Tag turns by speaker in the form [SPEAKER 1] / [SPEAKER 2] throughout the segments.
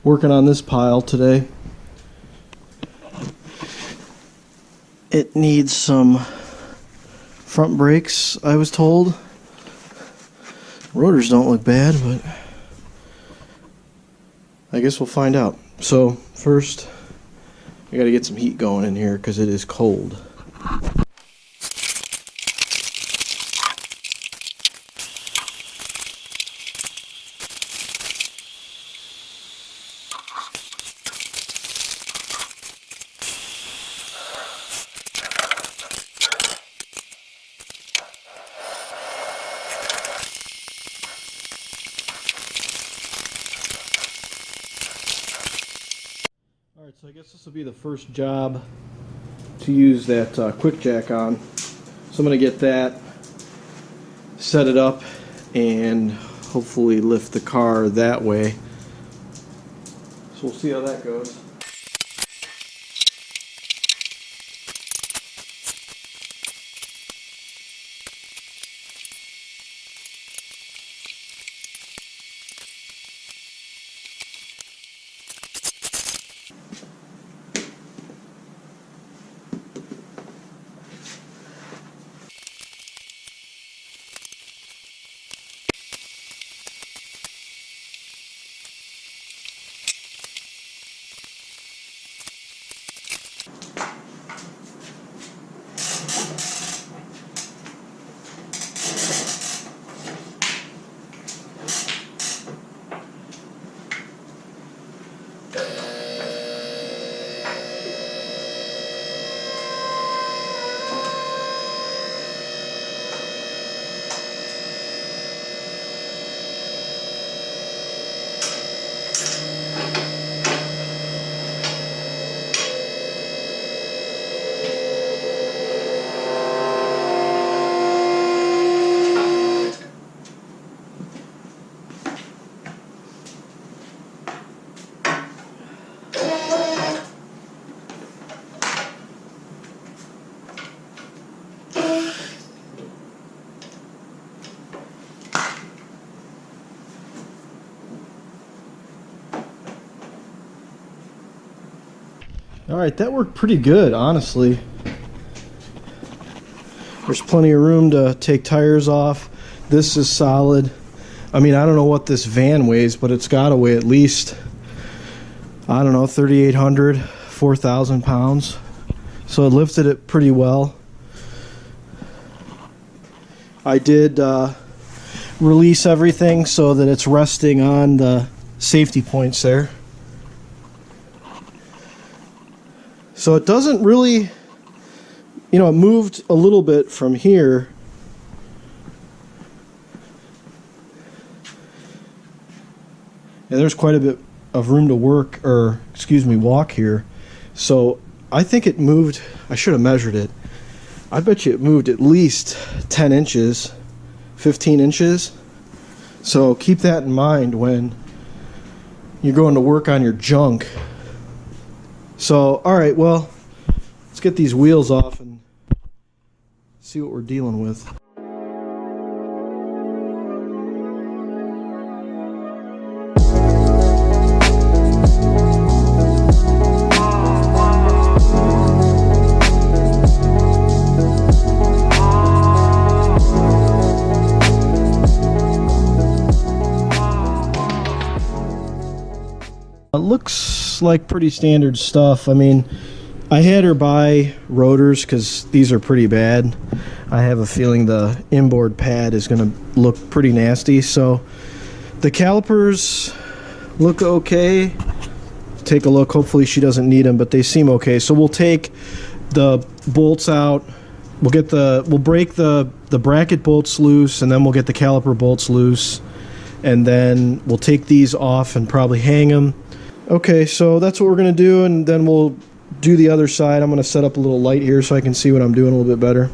[SPEAKER 1] working on this pile today. It needs some front brakes, I was told. Rotors don't look bad, but I guess we'll find out. So first, I gotta get some heat going in here because it is cold. Alright, so I guess this will be the first job to use that QuickJack on. So I'm going to get that, set it up, and hopefully lift the car that way. So we'll see how that goes. Alright, that worked pretty good, honestly. There's plenty of room to take tires off. This is solid. I mean, I don't know what this van weighs, but it's got to weigh at least, I don't know, 3,800, 4,000 pounds. So it lifted it pretty well. I did release everything so that it's resting on the safety points there. So it doesn't really, you know, it moved a little bit from here. And there's quite a bit of room to work, or excuse me, walk here. So I think it moved, I should have measured it. I bet you it moved at least 10 inches, 15 inches. So keep that in mind when you're going to work on your junk. So, alright, well, let's get these wheels off and see what we're dealing with. It looks like pretty standard stuff. I mean, I had her buy rotors because these are pretty bad. I have a feeling the inboard pad is going to look pretty nasty. So the calipers look okay. Take a look. Hopefully she doesn't need them, but they seem okay. So we'll take the bolts out. We'll break the bracket bolts loose, and then we'll get the caliper bolts loose, and then we'll take these off and probably hang them. Okay, so that's what we're going to do, and then we'll do the other side. I'm going to set up a little light here so I can see what I'm doing a little bit better.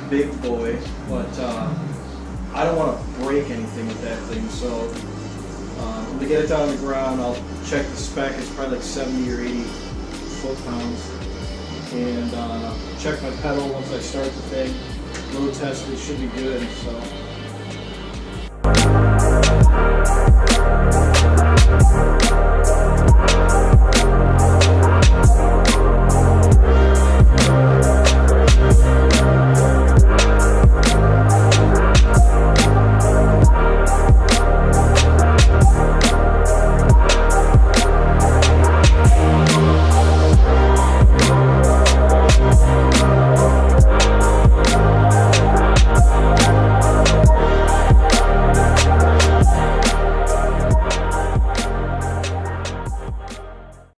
[SPEAKER 1] big boy, but I don't want to break anything with that thing, so when we get it down on the ground, I'll check the spec. It's probably like 70 or 80 foot-pounds, and check my pedal once I start the thing. Load test, it should be good, so.